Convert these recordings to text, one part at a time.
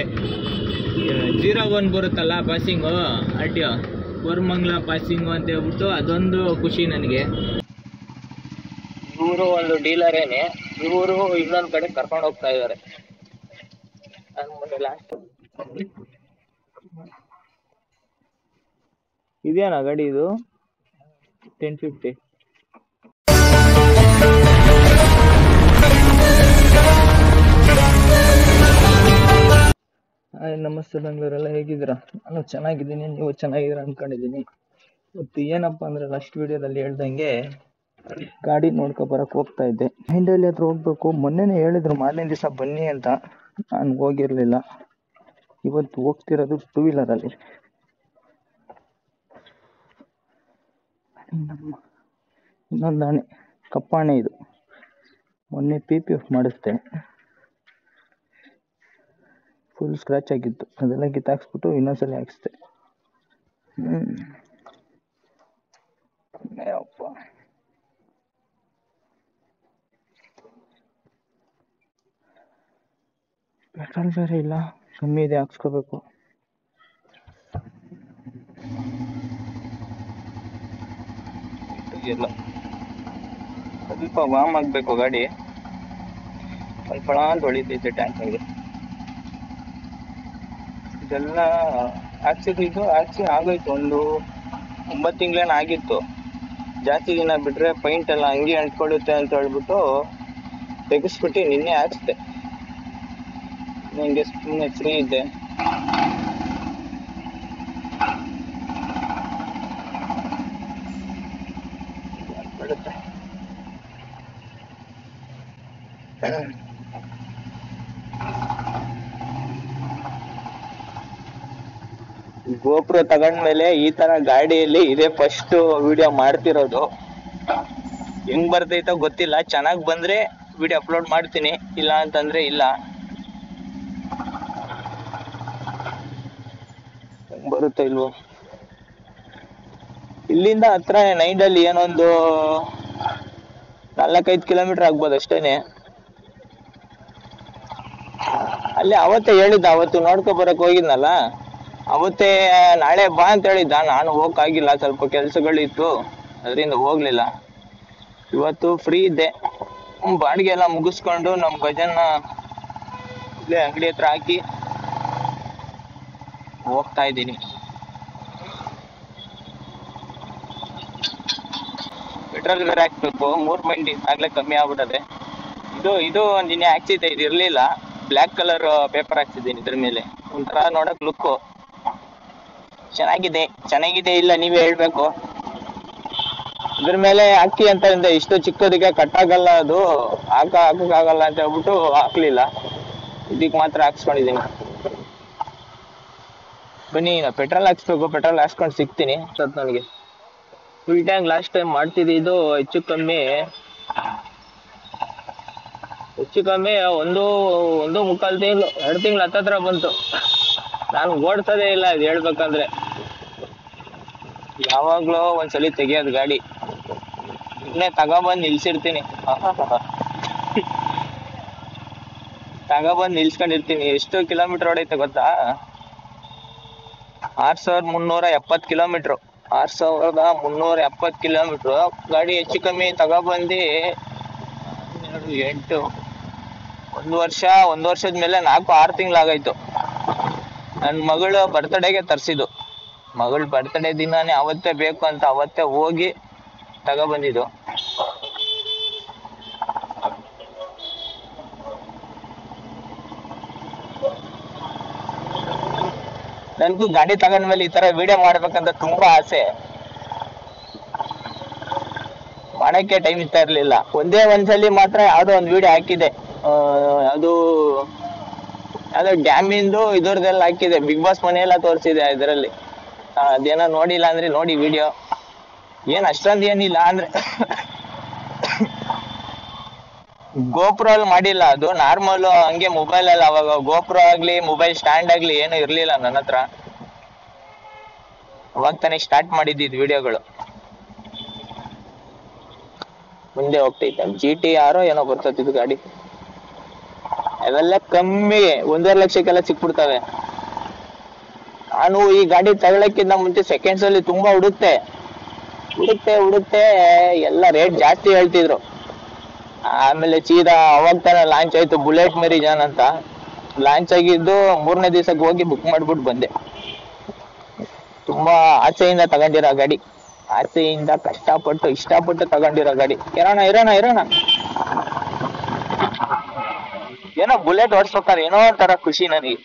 01 ಬರುತ್ತಲ್ಲ passing R T O Koramangala passing ಅಂತ ಹೇಳ್ಬಿಟ್ಟು ಅದೊಂದು ಖುಷಿ ನನಗೆ. ಇವರು ಒಂದು ಡೀಲರೇನೆ, ಇವರು ಇನ್ನೊಂದು ಕಡೆ ಕರ್ಕೊಂಡು ಹೋಗ್ತಾ ಇದ್ದಾರೆ. ಲಾಸ್ಟ್ ಇದೇನಾ ಗಾಡಿ ಇದು 1050. ಹಾಯ್ ನಮಸ್ತೆ ಬೆಂಗಳೂರೆಲ್ಲ ಹೇಗಿದ್ದೀರಾ? ನಾನು ಚೆನ್ನಾಗಿದ್ದೀನಿ, ನೀವು ಚೆನ್ನಾಗಿದ್ದೀರಾ ಅಂದ್ಕೊಂಡಿದ್ದೀನಿ. ಇವತ್ತು ಏನಪ್ಪ ಅಂದರೆ ಲಾಸ್ಟ್ ವಿಡಿಯೋದಲ್ಲಿ ಹೇಳ್ದಂಗೆ ಗಾಡಿ ನೋಡ್ಕೊಬರಕ್ಕೆ ಹೋಗ್ತಾ ಇದ್ದೆ. ಹಿಂಡಲ್ಲಿ ಹತ್ರ ಹೋಗ್ಬೇಕು. ಮೊನ್ನೆನೇ ಹೇಳಿದ್ರು ಮಾರನೇ ದಿವಸ ಬನ್ನಿ ಅಂತ, ನಾನು ಹೋಗಿರಲಿಲ್ಲ. ಇವತ್ತು ಹೋಗ್ತಿರೋದು 2 ವೀಲರಲ್ಲಿ. ಇನ್ನೊಂದು ಆಣೆ ಕಪ್ಪಾಣೆ ಇದು. ಮೊನ್ನೆ PPF ಮಾಡಿಸ್ದೆ, ಫುಲ್ ಸ್ಕ್ರಾಚ್ ಆಗಿತ್ತು. ಅದೆಲ್ಲ ಕಿತ್ತಾಕ್ಸ್ಬಿಟ್ಟು ಇನ್ನೊಂದ್ಸಲ ಹಾಕ್ಸ್ದೆ. ಅಪ್ಪ ಪೆಟ್ರೋಲ್ ಬೇರೆ ಇಲ್ಲ, ಕಮ್ಮಿ ಇದೆ, ಹಾಕ್ಸ್ಕೋಬೇಕು. ಇಲ್ಲ ಸ್ವಲ್ಪ ವಾಮ್ ಆಗಬೇಕು ಗಾಡಿ, ಸ್ವಲ್ಪ ಅಂತ ಹೊಳಿತೈತೆ ಟ್ಯಾಂಕ್ಗೆ. ಇದೆಲ್ಲ ಹಾಕ್ಸಿದ್ದು ಹಾಕ್ಸಿ ಆಗೋಯ್ತು, ಒಂದು 9 ತಿಂಗಳೇನು ಆಗಿತ್ತು. ಜಾಸ್ತಿ ದಿನ ಬಿಟ್ರೆ ಪೈಂಟ್ ಎಲ್ಲ ಹಂಗೆ ಅಂಟ್ಕೊಳ್ಳುತ್ತೆ ಅಂತ ಹೇಳ್ಬಿಟ್ಟು ತೆಗೆಸ್ಬಿಟ್ಟು ನಿನ್ನೆ ಹಾಕ್ಸ್ದೆ. ನನಗೆ ಸುಮ್ಮನೆ ಫ್ರೀ ಇದ್ದೆ. ಗೋಪುರ ತಗೊಂಡ್ಮೇಲೆ ಈ ತರ ಗಾಡಿಯಲ್ಲಿ ಇದೇ ಫಸ್ಟ್ ವಿಡಿಯೋ ಮಾಡ್ತಿರೋದು. ಹೆಂಗ್ ಬರ್ತೈತೋ ಗೊತ್ತಿಲ್ಲ, ಚೆನ್ನಾಗ್ ಬಂದ್ರೆ ವಿಡಿಯೋ ಅಪ್ಲೋಡ್ ಮಾಡ್ತೀನಿ, ಇಲ್ಲ ಅಂತಂದ್ರೆ ಇಲ್ಲ. ಹೆಂಗ್ ಬರುತ್ತೆ ಇಲ್ವೋ. ಇಲ್ಲಿಂದ ಹತ್ರ ನೈಡಲ್ಲಿ ಏನೊಂದು 4-5 ಕಿಲೋಮೀಟರ್ ಆಗ್ಬೋದು ಅಷ್ಟೇನೆ. ಅಲ್ಲಿ ಅವತ್ತೇ ಹೇಳಿದ್ದ, ಅವತ್ತು ನೋಡ್ಕೊ ಬರಕ್ ಹೋಗಿದ್ನಲ್ಲ, ಅವತ್ತೇ ನಾಳೆ ಬಾ ಅಂತ ಹೇಳಿದ್ದ. ನಾನು ಹೋಗಕ್ಕಾಗಿಲ್ಲ, ಸ್ವಲ್ಪ ಕೆಲ್ಸಗಳಿತ್ತು, ಅದರಿಂದ ಹೋಗ್ಲಿಲ್ಲ. ಇವತ್ತು ಫ್ರೀ ಇದ್ದೆ. ಬಾಡಿಗೆ ಎಲ್ಲ ಮುಗಿಸ್ಕೊಂಡು ನಮ್ಮ ಗಜನ್ನ ಇಲ್ಲೇ ಅಂಗಡಿ ಹತ್ರ ಹಾಕಿ ಹೋಗ್ತಾ ಇದ್ದೀನಿ. ಪೆಟ್ರೋಲ್ ಬೇರೆ ಹಾಕ್ಬೇಕು, 3 ಮಂಡಿ ಆಗ್ಲೇ ಕಮ್ಮಿ ಆಗ್ಬಿಟ್ಟದೆ. ಇದು ಒಂದು ದಿನ ಹಾಕ್ಸಿದ್ದೆ, ಇದು ಇರ್ಲಿಲ್ಲ. ಬ್ಲ್ಯಾಕ್ ಕಲರ್ ಪೇಪರ್ ಹಾಕ್ಸಿದ್ದೀನಿ ಇದ್ರ ಮೇಲೆ. ಒಂಥರ ನೋಡಕ್ ಲುಕ್ಕು ಚೆನ್ನಾಗಿದೆ ಇಲ್ಲ ನೀವೇ ಹೇಳ್ಬೇಕು. ಇದ್ರ ಮೇಲೆ ಹಾಕಿ ಅಂತ ಇಂದ, ಇಷ್ಟು ಚಿಕ್ಕದಕ್ಕೆ ಕಟ್ಟಾಗಲ್ಲ, ಅದು ಹಾಕಕ್ಕಾಗಲ್ಲ ಅಂತ ಹೇಳ್ಬಿಟ್ಟು ಹಾಕ್ಲಿಲ್ಲ. ಇದಕ್ಕೆ ಮಾತ್ರ ಹಾಕ್ಸ್ಕೊಂಡಿದ್ದೀನಿ. ಬನ್ನಿ ಪೆಟ್ರೋಲ್ ಹಾಕ್ಸ್ಬೇಕು, ಪೆಟ್ರೋಲ್ ಹಾಕ್ಸ್ಕೊಂಡು ಸಿಗ್ತೀನಿ. ನನಗೆ ಫುಲ್ ಟ್ಯಾಂಕ್ ಲಾಸ್ಟ್ ಟೈಮ್ ಮಾಡ್ತಿದ್ದು ಹೆಚ್ಚು ಕಮ್ಮಿ ಒಂದು ಮುಕ್ಕಾಲು ತಿಂಗಳು 2 ತಿಂಗಳು ಹತ್ತತ್ರ ಬಂತು. ನಾನು ಓಡ್ಸೋದೇ ಇಲ್ಲ, ಇದು ಹೇಳ್ಬೇಕಂದ್ರೆ. ಯಾವಾಗ್ಲೂ ಒಂದ್ಸಲಿ ತೆಗಿಯೋದು ಗಾಡಿ, ಇನ್ನೇ ತಗೊಬಂದು ನಿಲ್ಸಿರ್ತೀನಿ. ತಗೊಬಂದು ನಿಲ್ಸ್ಕೊಂಡಿರ್ತೀನಿ. ಎಷ್ಟು ಕಿಲೋಮೀಟರ್ ಹೊಡೈತೆ ಗೊತ್ತಾ? 6370 ಕಿಲೋಮೀಟ್ರು. 6370 ಕಿಲೋಮೀಟ್ರು ಗಾಡಿ ಹೆಚ್ಚು ಕಮ್ಮಿ ತಗೊಬಂದು 8 ಒಂದು ವರ್ಷದ ಮೇಲೆ 4-6 ತಿಂಗಳಾಗಾಯ್ತು. ನನ್ನ ಮಗಳು ಬರ್ತ್ಡೇಗೆ ತರಿಸಿದ್ದು. ಮಗಳ ಬರ್ತ್ಡೇ ದಿನಾನೇ ಅವತ್ತೇ ಬೇಕು ಅಂತ ಅವತ್ತೇ ಹೋಗಿ ತಗೊಬಂದಿದ್ದು. ನನಗೂ ಗಾಡಿ ತಗೊಂಡ್ಮೇಲೆ ಈ ತರ ವಿಡಿಯೋ ಮಾಡ್ಬೇಕಂತ ತುಂಬಾ ಆಸೆ. ಮಾಡಕ್ಕೆ ಟೈಮ್ ಇರ್ತಾ ಇರ್ಲಿಲ್ಲ. ಒಂದ್ಸಲಿ ಮಾತ್ರ ಯಾವ್ದೋ ಒಂದು ವಿಡಿಯೋ ಹಾಕಿದೆ, ಯಾವ್ದೋ ಡ್ಯಾಮಿಂದು ಇದ್ರದ್ದೆಲ್ಲ ಹಾಕಿದೆ. ಬಿಗ್ ಬಾಸ್ ಮನೆಯೆಲ್ಲ ತೋರಿಸಿದೆ ಇದರಲ್ಲಿ. ಅದೇನೋ ನೋಡಿಲ್ಲ ಅಂದ್ರೆ ನೋಡಿ ವಿಡಿಯೋ. ಏನ್ ಅಷ್ಟೊಂದು ಏನಿಲ್ಲ ಅಂದ್ರೆ ಗೋಪುರ ಅಲ್ಲಿ ಮಾಡಿಲ್ಲ, ಅದು ನಾರ್ಮಲ್ ಹಂಗೆ ಮೊಬೈಲ್ ಅಲ್ಲಿ. ಅವಾಗ ಗೋಪುರ ಆಗ್ಲಿ ಮೊಬೈಲ್ ಸ್ಟ್ಯಾಂಡ್ ಆಗ್ಲಿ ಏನು ಇರ್ಲಿಲ್ಲ ನನ್ನ ಹತ್ರ. ಅವಾಗ ತಾನೇ ಸ್ಟಾರ್ಟ್ ಮಾಡಿದ್ದು ವಿಡಿಯೋಗಳು. ಮುಂದೆ ಹೋಗ್ತೈತೆ GT ಯಾರೋ ಏನೋ ಬರ್ತೈತಿದ್ದು ಗಾಡಿ. ಅವೆಲ್ಲ ಕಮ್ಮಿ 1.5 ಲಕ್ಷಕ್ಕೆಲ್ಲ ಸಿಕ್ಬಿಡ್ತವೆ. ನಾನು ಈ ಗಾಡಿ ತಗೊಳಕ್ಕಿಂತ ಮುಂಚೆ ಸೆಕೆಂಡ್ಸ್ ಅಲ್ಲಿ ತುಂಬಾ ಹುಡುಕ್ತೆ ಎಲ್ಲ ರೇಟ್ ಜಾಸ್ತಿ ಹೇಳ್ತಿದ್ರು. ಆಮೇಲೆ ಸೀದಾ ಅವಾಗ ತಾನೇ ಲಾಂಚ್ ಆಯ್ತು ಬುಲೆಟ್ ಮೆರಿಜಾನ್ ಅಂತ. ಲಾಂಚ್ ಆಗಿದ್ದು 3ನೇ ದಿವಸಕ್ಕೆ ಹೋಗಿ ಬುಕ್ ಮಾಡ್ಬಿಟ್ಟು ಬಂದೆ. ತುಂಬಾ ಆಸೆಯಿಂದ ತಗೊಂಡಿರೋ ಗಾಡಿ, ಆಸೆಯಿಂದ ಕಷ್ಟಪಟ್ಟು ಇಷ್ಟಪಟ್ಟು ತಗೊಂಡಿರೋ ಗಾಡಿ. ಇರೋಣ ಏನೋ ಬುಲೆಟ್ ಓಡಿಸ್ಬೇಕಾದ್ರೆ ಏನೋ ಒಂಥರ ಖುಷಿ ನನಗೆ.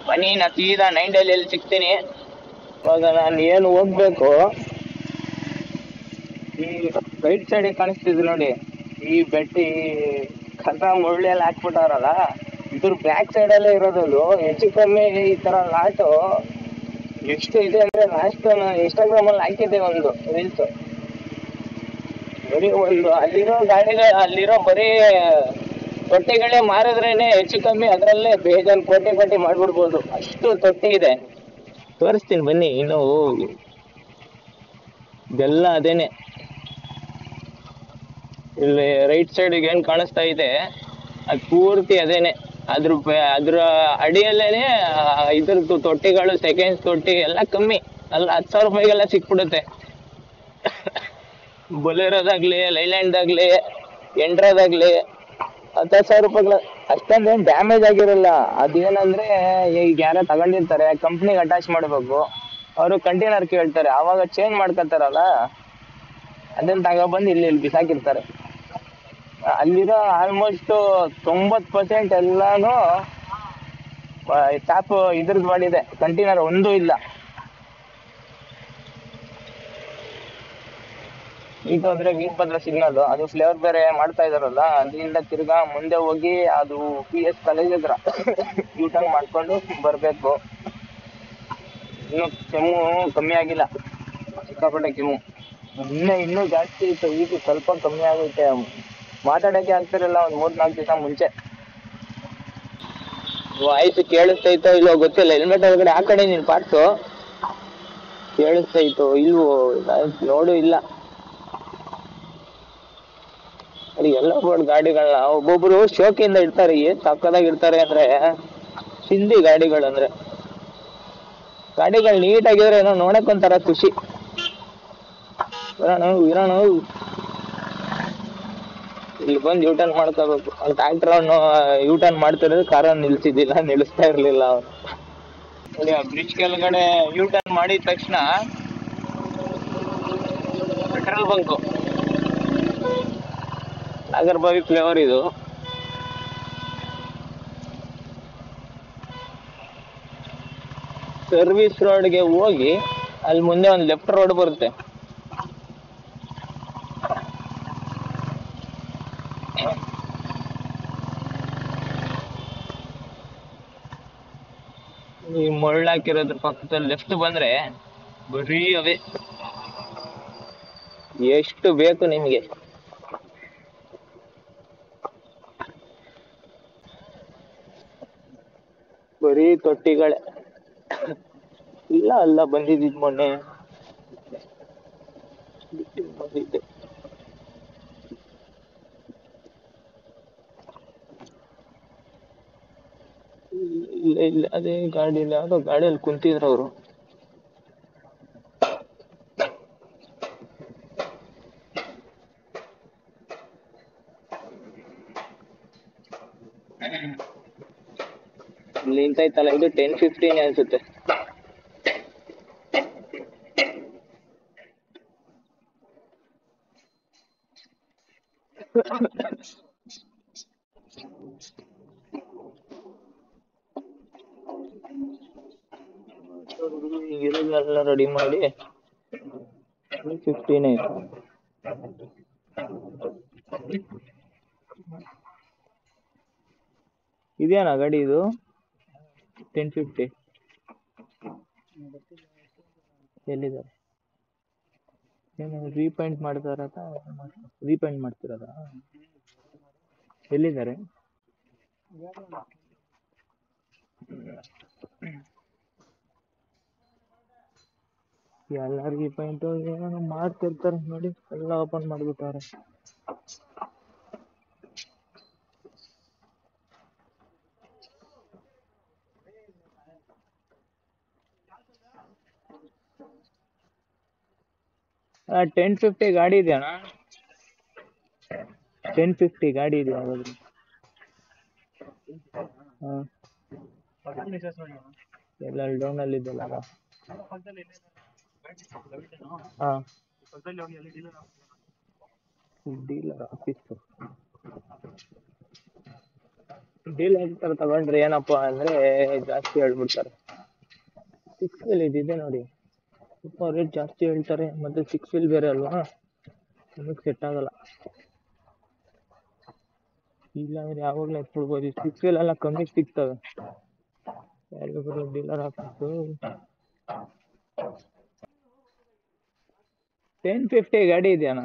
ಬನ್ನಿ ನಾ ಸೀದಾ 9 ಡೆಲ್ಲಿಯಲ್ಲಿ ಸಿಗ್ತೀನಿ. ಇವಾಗ ನಾನು ಏನು ಹೋಗ್ಬೇಕು, ಈ ರೈಟ್ ಸೈಡ್ ಕಾಣಿಸ್ತಿದ್ ನೋಡಿ, ಈ ಬೆಟ್ಟಿ ಕಸ ಮುಳ್ಳೆಲ್ಲ ಹಾಕ್ಬಿಟ್ಟವ್ರಲ್ಲ, ಇದ್ರ ಬ್ಯಾಕ್ ಸೈಡ್ ಅಲ್ಲೇ ಇರೋದು. ಹೆಚ್ಚು ಕಮ್ಮಿ ಈ ತರ ಲಾಟು ಎಷ್ಟು ಇದೆ ಅಂದ್ರೆ ಲಾಸ್ಟ್ ನಾನು ಇನ್ಸ್ಟಾಗ್ರಾಮ್ ಅಲ್ಲಿ ಹಾಕಿದ್ದೆ ಒಂದು ರೀಲ್ಸ್. ಬರೀ ಒಂದು ಅಲ್ಲಿರೋ ಬರೀ ತೊಟ್ಟಿಗಳೇ ಮಾರಿದ್ರೇನೆ ಹೆಚ್ಚು ಕಮ್ಮಿ ಅದರಲ್ಲೇ ಬೇಜಾನ್ ಕೋಟಿ ಮಾಡ್ಬಿಡ್ಬೋದು, ಅಷ್ಟು ತೊಟ್ಟಿ ಇದೆ. ತೋರಿಸ್ತೀನಿ ಬನ್ನಿ. ಇನ್ನು ಇದೆಲ್ಲ ಅದೇನೆ. ಇಲ್ಲಿ ರೈಟ್ ಸೈಡ್ ಏನ್ ಕಾಣಿಸ್ತಾ ಇದೆ ಅದು ಪೂರ್ತಿ ಅದೇನೆ. ಅದ್ರ ಅಡಿಯಲ್ಲೇನೆ ಇದ್ರದ್ದು ತೊಟ್ಟಿಗಳು, ಸೆಕೆಂಡ್ಸ್ ತೊಟ್ಟಿ ಎಲ್ಲ ಕಮ್ಮಿ. ಅಲ್ಲ 10,000 ರೂಪಾಯಿಗೆಲ್ಲ ಸಿಕ್ಬಿಡುತ್ತೆ. ಬೊಲೆರೋದಾಗ್ಲಿ, ಲೈಲ್ಯಾಂಡ್ದಾಗ್ಲಿ, ಎಂಡ್ರಾದಾಗ್ಲಿ 10,000 ರೂಪಾಯಿಗಳು. ಅಷ್ಟೊಂದೇನು ಡ್ಯಾಮೇಜ್ ಆಗಿರಲ್ಲ. ಅದೇನಂದ್ರೆ ಈಗ ಯಾರೋ ತಗೊಂಡಿರ್ತಾರೆ, ಕಂಪ್ನಿಗೆ ಅಟ್ಯಾಚ್ ಮಾಡ್ಬೇಕು, ಅವರು ಕಂಟೈನರ್ ಕೇಳ್ತಾರೆ, ಆವಾಗ ಚೇಂಜ್ ಮಾಡ್ಕೊತಾರಲ್ಲ, ಅದನ್ನ ತಗೊಬಂದು ಇಲ್ಲಿ ಬಿಸಾಕಿರ್ತಾರೆ. ಅಲ್ಲಿರೋ ಆಲ್ಮೋಸ್ಟ್ 90% ಎಲ್ಲಾನು ಟ್ಯಾಪ್ ಇದ್ರದ್ದು ಮಾಡಿದೆ, ಕಂಟೈನರ್ ಒಂದೂ ಇಲ್ಲ. ಇದು ಅಂದ್ರೆ ವೀರಭದ್ರ ಸಿಗ್ನಲ್, ಅದು ಫ್ಲೇವರ್ ಬೇರೆ ಮಾಡ್ತಾ ಇದಾರಲ್ಲ, ಅದರಿಂದ ತಿರ್ಗಾ ಮುಂದೆ ಹೋಗಿ ಅದು PS ಕಾಲೇಜ್ ಹತ್ರ ಯೂಟರ್ನ್ ಮಾಡ್ಕೊಂಡು ಬರ್ಬೇಕು. ಇನ್ನು ಕೆಮ್ಮು ಕಮ್ಮಿ ಆಗಿಲ್ಲ, ಸಿಕ್ಕಾಪಟ್ಟೆ ಕೆಮ್ಮು ಇನ್ನೂ ಜಾಸ್ತಿ ಇತ್ತು. ಈಗ ಸ್ವಲ್ಪ ಕಮ್ಮಿ ಆಗುತ್ತೆ, ಮಾತಾಡಕ್ಕೆ ಆಗ್ತಿರಲ್ಲ. ಒಂದ್ 3-4 ದಿವಸ ಮುಂಚೆ ವಾಯ್ಸ್ ಕೇಳಿಸ್ತೈತೋ ಇಲ್ವೋ ಗೊತ್ತಿಲ್ಲ. ಹೆಲ್ಮೆಟ್ ಒಳಗಡೆ ಆ ಕಡೆ ನಿನ್ ಪಾರ್ಟ್ಸು ಕೇಳಿಸ್ತೈತೋ ಇಲ್ವೋ ನೋಡು. ಇಲ್ಲ ಅಲ್ಲಿ ಎಲ್ಲ ಗಾಡಿಗಳನ್ನ ಒಬ್ಬೊಬ್ರು ಶೋಕಿಯಿಂದ ಇಡ್ತಾರೆ. ಏನ್ ಸಕ್ಕದಾಗಿ ಇಡ್ತಾರೆ ಅಂದ್ರೆ, ಹಿಂದಿ ಗಾಡಿಗಳಂದ್ರೆ. ಗಾಡಿಗಳು ನೀಟಾಗಿದ್ರೆ ಏನೋ ನೋಡಕ್ ಒಂಥರ ಖುಷಿ. ಇರೋಣ ಇಲ್ಲಿ ಬಂದು ಯೂಟರ್ನ್ ಮಾಡ್ಕೋಬೇಕು. ಅಲ್ಲಿ ಟ್ರ್ಯಾಕ್ಟರ್ ಅವನು ಯೂಟರ್ನ್ ಮಾಡ್ತಿರೋದು, ಕಾರನ್ನು ನಿಲ್ಲಿಸ್ತಾ ಇರ್ಲಿಲ್ಲ ಅವನು. ನೋಡಿ ಆ ಬ್ರಿಡ್ಜ್ ಕೆಳಗಡೆ ಯೂಟರ್ನ್ ಮಾಡಿದ ತಕ್ಷಣ ಪೆಟ್ರೋಲ್ ಬಂಕು, ನಾಗರಬಾವಿ ಫ್ಲೇವರ್ ಇದು. ಸರ್ವಿಸ್ ರೋಡ್ಗೆ ಹೋಗಿ ಅಲ್ಲಿ ಮುಂದೆ ಒಂದು ಲೆಫ್ಟ್ ರೋಡ್ ಬರುತ್ತೆ. ಈ ಮಳ್ಳಾಕಿರೋದ್ರ ಪಕ್ಕದಲ್ಲಿ ಲೆಫ್ಟ್ ಬಂದ್ರೆ ಬರೀ ಅವೇ, ಎಷ್ಟು ಬೇಕು ನಿಮ್ಗೆ. ಬರೀ ತೊಟ್ಟಿಗಳೇ. ಅಲ್ಲ ಬಂದಿದ್ದಿದ್ ಮೊನ್ನೆ ಬಂದಿದ್ದೆ. ಇಲ್ಲ ಅದೇ ಗಾಡಿಯಲ್ಲಿ ಯಾವ್ದೋ ಗಾಡಿಯಲ್ಲಿ ಕುಂತಿದ್ರು ಅವರು. ಇಲ್ಲಿ ನಿಂತೈತಲ್ಲ, ಇದು 10:15 ಅನ್ಸುತ್ತೆ. ಎಲ್ಲ ರೆಡಿ ಮಾಡಿ 15 ಆಯ್ತು. ಇದೇನಾ ಗಾಡಿ ಇದು 10:50? ಎಲ್ಲಿದ್ದಾರೆ? ಏನು ರೀಪೇಂಟ್ ಮಾಡ್ತಾರ? ರೀಪೇಂಟ್ ಮಾಡ್ತಿರೋದ? ಎಲ್ಲಿದ್ದಾರೆ? ಎಲ್ಲಾರ್ಗಿ ಪಾಯಿಂಟ್ ಏನೋ ಮಾಡ್ತಿರ್ತಾರೆ ನೋಡಿ, ಎಲ್ಲ ಓಪನ್ ಮಾಡ್ಬಿಟ್ಟಾರೆ. $1050 ಗಾಡಿ ಇದೆಯಣ್ಣ? 1050 ಗಾಡಿ ಇದೆಯಾ ಯಾವ್ದಾದ್ರು? ಎಲ್ಲ ಡೌನ್ ಅಲ್ಲಿ ಇದೆಯಲ್ಲ. ಡೀಲರ್ ಆಫೀಸ್, ಡೀಲರ್ ತರ ತಗೊಂಡ್ರೆ ಏನಪ್ಪಾ ಅಂದ್ರೆ ಜಾಸ್ತಿ ಹೇಳ್ಬಿಡ್ತಾರೆ. 6 ವೀಲ್ ಇದಿದೆ ನೋಡಿ, ಸ್ವಲ್ಪ ರೇಟ್ ಜಾಸ್ತಿ ಹೇಳ್ತಾರೆ. ಮತ್ತೆ 6 ವೀಲ್ ಬೇರೆ ಅಲ್ವಾ, ನಮಗೆ ಸೆಟ್ ಆಗಲ್ಲ. ಇಲ್ಲ ಅಂದ್ರೆ ಯಾವಾಗ್ಲೂ ಎತ್ಕೊಳ್ಬೋದು. 6 ವೀಲ್ ಎಲ್ಲ ಕಮ್ಮಿ ಸಿಗ್ತವೆ. ಡೀಲರ್ ಆಫೀಸು 1050 ಗಾಡಿ ಇದೆಯಣ್ಣ?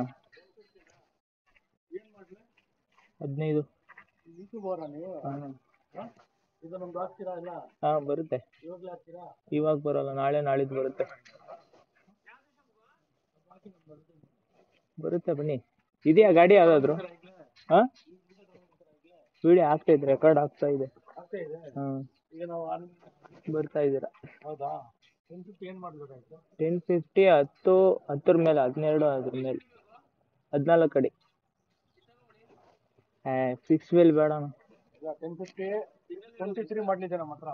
15. ಹಾ ಬರುತ್ತೆ. ಇವಾಗ ಬರಲ್ಲ, ನಾಳೆ ನಾಳಿದ್ದು ಬರುತ್ತೆ. ಬರುತ್ತೆ ಬನ್ನಿ. ಇದೆಯಾ ಗಾಡಿ ಯಾವ್ದಾದ್ರು? ಹಾ ವಿಡಿಯೋ ಆಗ್ತಾ ಇದೆ, ರೆಕಾರ್ಡ್ ಆಗ್ತಾ ಇದೆ. ಬರ್ತಾ ಇದ್ದೀರಾ? 1050 10 ಮೇಲೆ 12 ಅದ್ರ ಮೇಲೆ 14 ಅಡಿ. 6 ವೀಲ್ ಬೇಡ. 23 ಮಾಡಲ್ ಇದೆ ನಮ್ಮ ಹತ್ರ.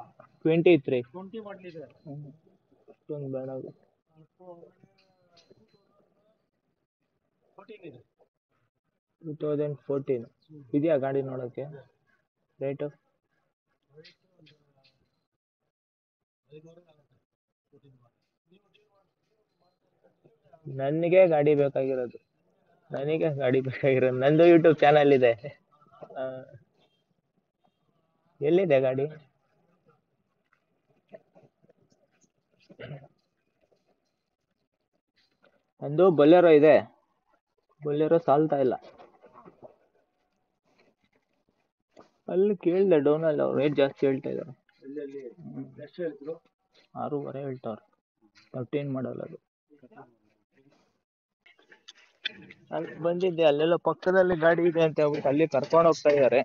23 20 ಮಾಡಲ್ ಇದೆ. ಅಷ್ಟೊಂದು ಬೇಡ. 2014 ಇದೆಯಾ ಗಾಡಿ ನೋಡೋಕ್ಕೆ? ರೇಟು ನನಗೆ ಗಾಡಿ ಬೇಕಾಗಿರೋದು, ನಂದು ಯೂಟ್ಯೂಬ್ ಚಾನಲ್ ಇದೆ. ಎಲ್ಲಿದೆ ಗಾಡಿ? ನಂದು ಬೊಲೆರೋ ಇದೆ, ಬೊಲೆರೋ ಸಾಲ್ತಾ ಇಲ್ಲ. ಅಲ್ಲಿ ಕೇಳಿದೆ ಡೌನ್ ಅಲ್ಲಿ, ಅವ್ರು ರೇಟ್ ಜಾಸ್ತಿ ಹೇಳ್ತಾ ಇದ್ದಾರೆ. 6.5 ಹೇಳ್ತಾವ್ರೆ. 13 ಮಾಡಲ್ಲ ಅದು. ಅಲ್ಲಿ ಬಂದಿದ್ದೆ, ಅಲ್ಲೆಲ್ಲ ಪಕ್ಕದಲ್ಲಿ ಗಾಡಿ ಇದೆ ಅಂತ ಹೇಳ್ಬಿಟ್ಟು ಅಲ್ಲಿ ಕರ್ಕೊಂಡು ಹೋಗ್ತಾ ಇದ್ದಾರೆ.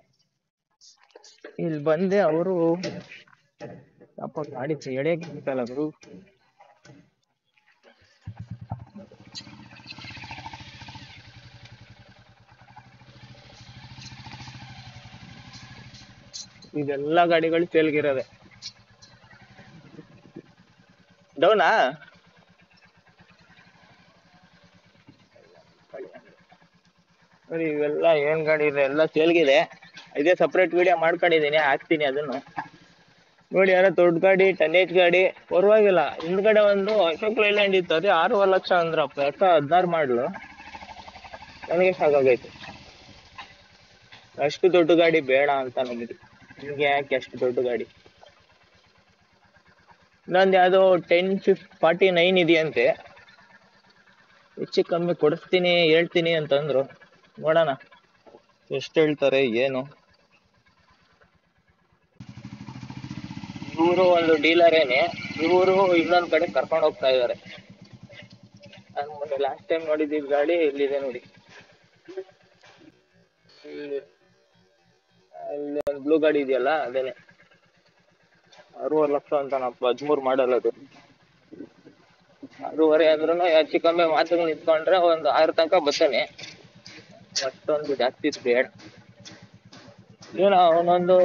ಇಲ್ಲಿ ಬಂದೆ, ಅವರು ಅಪ್ಪ ಗಾಡಿ ಎಳೆಯಕ್ಕೆ ಬಿಟ್ಟಲ್ಲ ಗುರು. ಇದೆಲ್ಲ ಗಾಡಿಗಳು ಸೇಲ್ಗಿರೋದೆ. ಡೌನಾ? ನೋಡಿ ಇವೆಲ್ಲ ಏನ್ ಗಾಡಿ ಇದೆ, ಎಲ್ಲ ಸೇಲ್ಗಿದೆ. ಇದೇ ಸಪ್ರೇಟ್ ವಿಡಿಯೋ ಮಾಡ್ಕೊಂಡಿದೀನಿ, ಹಾಕ್ತೀನಿ ಅದನ್ನು ನೋಡಿ. ಯಾರೋ ದೊಡ್ಡ ಗಾಡಿ, ಟನ್ನೇಜ್ ಗಾಡಿ ಪರವಾಗಿಲ್ಲ. ಹಿಂದ್ಗಡೆ ಒಂದು ಅಶೋಕ್ ಲೈಲ್ಯಾಂಡ್ ಇತ್ತು, ಅದೇ 6.5 ಲಕ್ಷ ಅಂದ್ರಪ್ಪ. 2016 ಮಾಡಲು. ನನಗೆ ಸಾಕಾಗೈತೆ. ಅಷ್ಟು ದೊಡ್ಡ ಗಾಡಿ ಬೇಡ ಅಂತ ನಮಗೆ. ನಿಮ್ಗೆ ಯಾಕೆ ಅಷ್ಟು ದೊಡ್ಡ ಗಾಡಿ? ಇನ್ನೊಂದು ಯಾವುದೋ 1049 ಇದೆಯಂತೆ, ಹೆಚ್ಚು ಕಮ್ಮಿ ಕೊಡಿಸ್ತೀನಿ ಹೇಳ್ತೀನಿ ಅಂತಂದ್ರು. ನೋಡೋಣ ಎಷ್ಟು ಹೇಳ್ತಾರೆ ಏನು. ಇವರು ಒಂದು ಡೀಲರೇನೆ, ಇವರು ಇನ್ನೊಂದ್ ಕಡೆ ಕರ್ಕೊಂಡು ಹೋಗ್ತಾ ಇದ್ದಾರೆ. ನಾನು ಮೊನ್ನೆ ಲಾಸ್ಟ್ ಟೈಮ್ ನೋಡಿದ್ದ ಗಾಡಿ ಇಲ್ಲಿದೆ ನೋಡಿ. ಅಲ್ಲಿ ಒಂದು ಬ್ಲೂ ಗಾಡಿ ಇದೆಯಲ್ಲ, ಅದೇನೆ. 6.5 ಲಕ್ಷ ಅಂತಾನಪ್ಪ, 13 ಮಾಡಲ್ ಅದು. 6.5 ಅಂದ್ರೂ ಹೆಚ್ಚು ಕಮ್ಮಿ ಮಾತುಗಳು ನಿಂತ್ಕೊಂಡ್ರೆ ಒಂದು 6 ತನಕ ಬರ್ತಾನೆ. ಅಷ್ಟೊಂದು ಜಾಸ್ತಿ ಬೇಡ. ಏನು ಅವನೊಂದು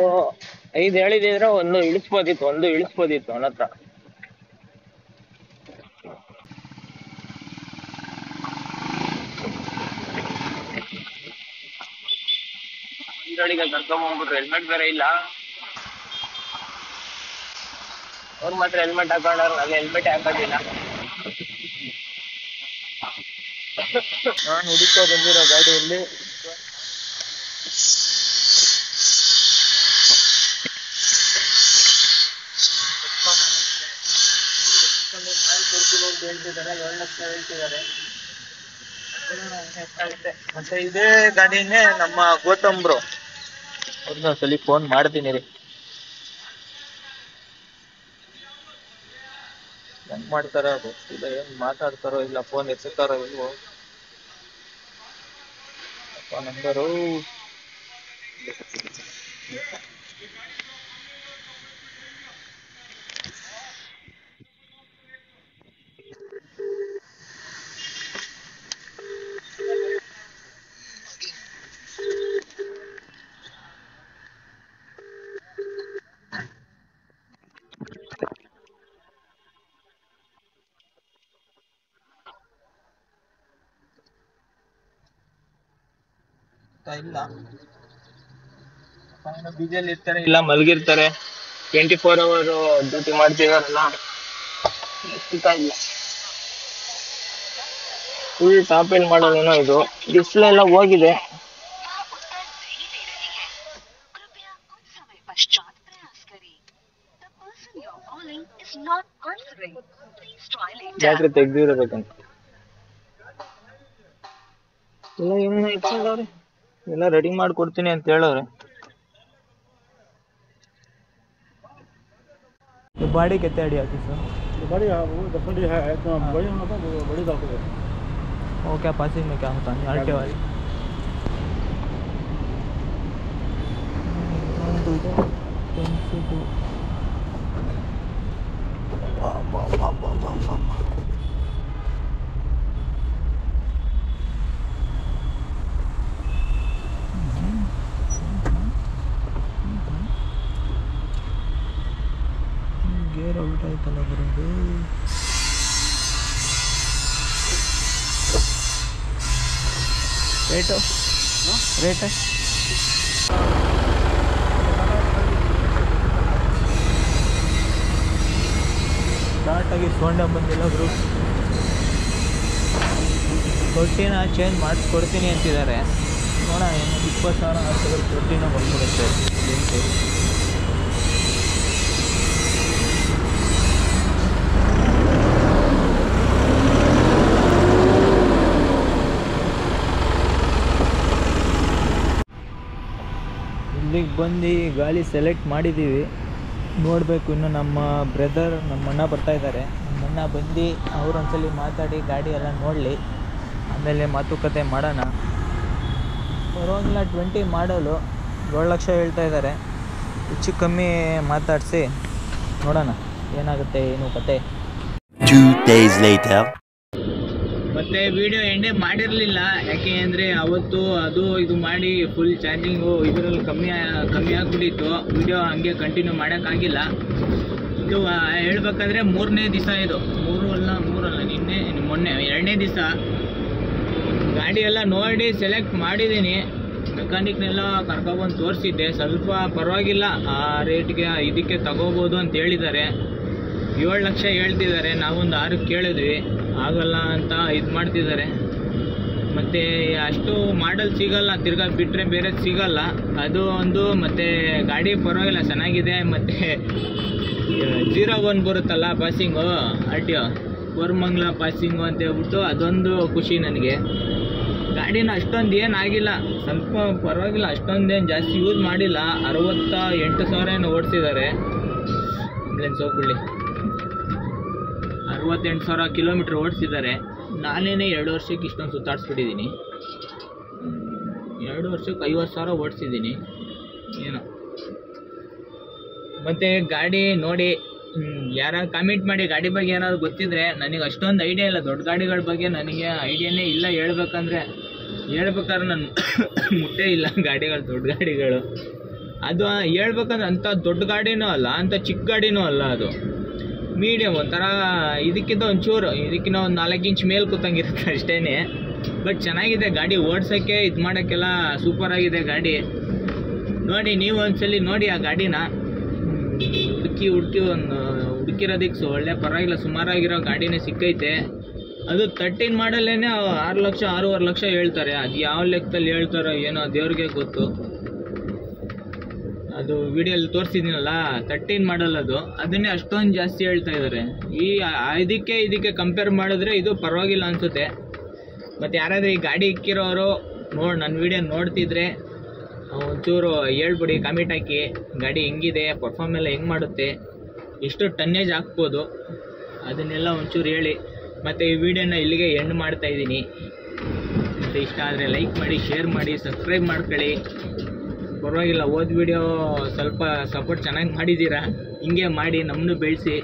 5 ಹೇಳಿದಿದ್ರೆ ಒಂದು ಇಳಿಸ್ಬೋದಿತ್ತು ಅವನ ಹತ್ರ. ಗಾಡಿಗೆ ಕರ್ಕೊಂಡ್ಬಂದ್ಬಿಟ್ರು, ಹೆಲ್ಮೆಟ್ ಬೇರೆ ಇಲ್ಲ. ಅವ್ರು ಮಾತ್ರ ಹೆಲ್ಮೆಟ್ ಹಾಕೊಂಡ್ರು, ನಾನು ಹೆಲ್ಮೆಟ್ ಹಾಕೊಂಡಿಲ್ಲ. ನಾನು ಹುಡುಕೋ ಬಂದಿರೋ ಗಾಡಿಯಲ್ಲಿ ಹೇಳ್ತಿದ್ದಾರೆ, 7 ಲಕ್ಷ ಹೇಳ್ತಿದ್ದಾರೆ. ಮತ್ತೆ ಇದೇ ಗಾಡಿನೇ ನಮ್ಮ ಗೌತಮ್ ಬ್ರೋ, ಅವ್ರನ್ನ ಸಲಿ ಫೋನ್ ಮಾಡ್ತೀನಿ ರೀ. ಮಾಡ್ತಾರ ಗೊತ್ತಿಲ್ಲ, ಏನ್ ಮಾತಾಡ್ತಾರೋ ಇಲ್ಲ, ಫೋನ್ ಎತ್ತುತ್ತಾರೋ ಇಲ್ವೋ. ನಂಬರು ಇಲ್ಲ, ಬೀದಿಯಲ್ಲಿ ಇರ್ತಾರೆ ಇಲ್ಲ ಮಲಗಿರ್ತಾರೆ. 24 ಅವರ್ ಡ್ಯೂಟಿ ಮಾಡ್ತಿದಾರಲ್ಲ, ಸಿಗ್ತಾ ಇಲ್ಲ. ಫುಲ್ ಟಾಪ್ ಏನ್ ಮಾಡೋದೇನೋ ಇದು, ಡಿಸ್ಪ್ಲೇ ಎಲ್ಲ ಹೋಗಿದೆ. ಬ್ಯಾಟ್ರಿ ತೆಗ್ದಿರಬೇಕಂತ ಎಲ್ಲ ಏನೇನೋ ಇಟ್ಕೊಂಡವ್ರೆ, ಎಲ್ಲ ರೆಡಿ ಮಾಡ್ಕೊಡ್ತೀನಿ ಅಂತ ಹೇಳವ್ರೆ. बाड़ी कितने अड़ी आती सर? बड़ी वो 10 अड़ी है, इतना बड़ी होना था, वो बड़ी दाल है। वो क्या पासिंग में क्या होता है अल्टे वाली? ಗೇರ್ ಉಲ್ಟಾಯ್ತಲ್ಲ ಬರೋದು. ರೇಟು ರೇಟ್ ಸ್ಟಾರ್ಟಾಗಿ ಸೊಂಡೆ ಬಂದಿಲ್ಲ ಬ್ರೋ. ತೊಟ್ಟಿನ ಚೇಂಜ್ ಮಾಡಿಸ್ಕೊಡ್ತೀನಿ ಅಂತಿದ್ದಾರೆ, ನೋಡೋಣ. 20,000 ಹಾಕಿದ್ರೆ ತೊಟ್ಟಿನ ಬಂದ್ಬಿಡುತ್ತೆ. ಇಲ್ಲಿಗೆ ಬಂದು ಗಾಡಿ ಸೆಲೆಕ್ಟ್ ಮಾಡಿದ್ದೀವಿ, ನೋಡಬೇಕು. ಇನ್ನು ನಮ್ಮ ಬ್ರದರ್ ನಮ್ಮ ಅಣ್ಣ ಬರ್ತಾಯಿದ್ದಾರೆ. ನಮ್ಮ ಅಣ್ಣ ಬಂದು ಅವರೊಂದ್ಸಲಿ ಮಾತಾಡಿ ಗಾಡಿ ಎಲ್ಲ ನೋಡಲಿ, ಆಮೇಲೆ ಮಾತುಕತೆ ಮಾಡೋಣ. ಪರವಾಗಿಲ್ಲ, 20 ಮಾಡಲು 7 ಲಕ್ಷ ಹೇಳ್ತಾ ಇದ್ದಾರೆ. ಹೆಚ್ಚು ಕಮ್ಮಿ ಮಾತಾಡಿಸಿ ನೋಡೋಣ ಏನಾಗುತ್ತೆ ಏನು ಕತೆ. 2 days later. ಮತ್ತು ವಿಡಿಯೋ ಎಂಡೇ ಮಾಡಿರಲಿಲ್ಲ, ಯಾಕೆ ಅಂದರೆ ಅವತ್ತು ಅದು ಇದು ಮಾಡಿ ಫುಲ್ ಚಾರ್ಜಿಂಗು ಇದರಲ್ಲಿ ಕಮ್ಮಿ ಆಗಿಬಿಟ್ಟಿತ್ತು. ವಿಡಿಯೋ ಹಂಗೆ ಕಂಟಿನ್ಯೂ ಮಾಡೋಕ್ಕಾಗಿಲ್ಲ. ಇದು ಹೇಳ್ಬೇಕಂದ್ರೆ 3ನೇ ದಿವಸ, ಇದು ಮೂರಲ್ಲ ಮೊನ್ನೆ 2ನೇ ದಿವಸ ಗಾಡಿ ಎಲ್ಲ ನೋಡಿ ಸೆಲೆಕ್ಟ್ ಮಾಡಿದ್ದೀನಿ. ಮೆಕ್ಯಾನಿಕ್ನೆಲ್ಲ ಕರ್ಕೊಬಂದು ತೋರಿಸಿದ್ದೆ. ಸ್ವಲ್ಪ ಪರವಾಗಿಲ್ಲ, ಆ ರೇಟ್ಗೆ ಇದಕ್ಕೆ ತಗೋಬೋದು ಅಂತ ಹೇಳಿದ್ದಾರೆ. 7 ಲಕ್ಷ ಹೇಳ್ತಿದ್ದಾರೆ, ನಾವೊಂದು 6 ಕೇಳಿದ್ವಿ, ಆಗಲ್ಲ ಅಂತ ಇದು ಮಾಡ್ತಿದ್ದಾರೆ. ಮತ್ತು ಅಷ್ಟು ಮಾಡಲ್ ಸಿಗಲ್ಲ, ತಿರ್ಗಾ ಬಿಟ್ಟರೆ ಬೇರೆ ಸಿಗಲ್ಲ, ಅದು ಒಂದು. ಮತ್ತು ಗಾಡಿ ಪರವಾಗಿಲ್ಲ, ಚೆನ್ನಾಗಿದೆ. ಮತ್ತು 01 ಬರುತ್ತಲ್ಲ ಪಾಸಿಂಗು, RTO ಕೋರಮಂಗಲ ಪಾಸಿಂಗು ಅಂತ ಹೇಳ್ಬಿಟ್ಟು, ಅದೊಂದು ಖುಷಿ ನನಗೆ. ಗಾಡಿನ ಅಷ್ಟೊಂದು ಏನಾಗಿಲ್ಲ, ಸ್ವಲ್ಪ ಪರವಾಗಿಲ್ಲ, ಅಷ್ಟೊಂದೇನು ಜಾಸ್ತಿ ಯೂಸ್ ಮಾಡಿಲ್ಲ. 68,000 ಏನೋ ಓಡಿಸಿದ್ದಾರೆ. ಆಂಬ್ಯುಲೆನ್ಸ್ ಹೋಗ್ಬಿಡ್ಲಿ. 68,000 ಕಿಲೋಮೀಟ್ರ್ ಓಡಿಸಿದ್ದಾರೆ. ನಾನೇನೇ 2 ವರ್ಷಕ್ಕೆ ಇಷ್ಟೊಂದು ಸುತ್ತಾಡಿಸ್ಬಿಟ್ಟಿದ್ದೀನಿ. 2 ವರ್ಷಕ್ಕೆ 50,000 ಓಡಿಸಿದ್ದೀನಿ ಏನೋ. ಮತ್ತು ಗಾಡಿ ನೋಡಿ, ಯಾರು ಕಾಮೆಂಟ್ ಮಾಡಿ ಗಾಡಿ ಬಗ್ಗೆ ಏನಾದ್ರು ಗೊತ್ತಿದ್ರೆ. ನನಗೆ ಅಷ್ಟೊಂದು ಐಡಿಯಾ ಇಲ್ಲ, ದೊಡ್ಡ ಗಾಡಿಗಳ ಬಗ್ಗೆ ನನಗೆ ಐಡಿಯಾನೇ ಇಲ್ಲ. ಹೇಳ್ಬೇಕಾದ್ರೆ ನಾನು ಮುಟ್ಟೇ ಇಲ್ಲ ಗಾಡಿಗಳು, ದೊಡ್ಡ ಗಾಡಿಗಳು. ಅದು ಹೇಳ್ಬೇಕಂದ್ರೆ ಅಂಥ ದೊಡ್ಡ ಗಾಡಿನೂ ಅಲ್ಲ, ಅಂಥ ಚಿಕ್ಕ ಗಾಡಿನೂ ಅಲ್ಲ, ಅದು ಮೀಡಿಯಮ್ ಒಂಥರ. ಇದಕ್ಕಿಂತ ಒಂಚೂರು, ಇದಕ್ಕಿಂತ ಒಂದು 4 ಇಂಚ್ ಮೇಲೆ ಕೂತಂಗಿರುತ್ತೆ ಅಷ್ಟೇ. ಬಟ್ ಚೆನ್ನಾಗಿದೆ ಗಾಡಿ, ಓಡ್ಸೋಕ್ಕೆ ಇದು ಮಾಡೋಕ್ಕೆಲ್ಲ ಸೂಪರಾಗಿದೆ ಗಾಡಿ. ನೋಡಿ ನೀವು ಒಂದ್ಸಲಿ ನೋಡಿ ಆ ಗಾಡಿನ. ಹುಡುಕಿರೋದಕ್ಕೆ ಒಳ್ಳೆ ಪರವಾಗಿಲ್ಲ, ಸುಮಾರಾಗಿರೋ ಗಾಡಿನೇ ಸಿಕ್ಕೈತೆ. ಅದು 13 ಮಾಡಲ್ಲೇನೆ 6 ಲಕ್ಷ 6.5 ಲಕ್ಷ ಹೇಳ್ತಾರೆ. ಅದು ಯಾವ ಲೆಕ್ಕದಲ್ಲಿ ಹೇಳ್ತಾರೋ ಏನೋ ದೇವ್ರಿಗೆ ಗೊತ್ತು. ಅದು ವಿಡಿಯೋಲ್ಲಿ ತೋರಿಸಿದ್ದೀನಲ್ಲ, 13 ಮಾಡಲ್ ಅದು, ಅದನ್ನೇ ಅಷ್ಟೊಂದು ಜಾಸ್ತಿ ಹೇಳ್ತಾ ಇದ್ದಾರೆ. ಇದಕ್ಕೆ ಕಂಪೇರ್ ಮಾಡಿದ್ರೆ ಇದು ಪರವಾಗಿಲ್ಲ ಅನಿಸುತ್ತೆ. ಮತ್ತು ಯಾರಾದರೂ ಈ ಗಾಡಿ ಇಕ್ಕಿರೋರು ನನ್ನ ವಿಡಿಯೋ ನೋಡ್ತಿದ್ರೆ ಒಂಚೂರು ಹೇಳ್ಬಿಡಿ, ಕಾಮೆಂಟ್ ಹಾಕಿ. ಗಾಡಿ ಹೆಂಗಿದೆ, ಪರ್ಫಾರ್ಮ್ ಎಲ್ಲ ಹೆಂಗೆ ಮಾಡುತ್ತೆ, ಎಷ್ಟು ಟನ್ನೇಜ್ ಹಾಕ್ಬೋದು, ಅದನ್ನೆಲ್ಲ ಒಂಚೂರು ಹೇಳಿ. ಮತ್ತು ಈ ವಿಡಿಯೋನ ಇಲ್ಲಿಗೆ ಎಂಡ್ ಮಾಡ್ತಾ ಇದ್ದೀನಿ. ಮತ್ತು ಇಷ್ಟ ಆದರೆ ಲೈಕ್ ಮಾಡಿ, ಶೇರ್ ಮಾಡಿ, ಸಬ್ಸ್ಕ್ರೈಬ್ ಮಾಡ್ಕೊಳ್ಳಿ. ಪರವಾಗಿಲ್ಲ, ಹೋದ ವಿಡಿಯೋ ಸ್ವಲ್ಪ ಸಪೋರ್ಟ್ ಚೆನ್ನಾಗಿ ಮಾಡಿದ್ದೀರಾ, ಹಿಂಗೆ ಮಾಡಿ ನಮ್ಮನ್ನು ಬೆಳೆಸಿ.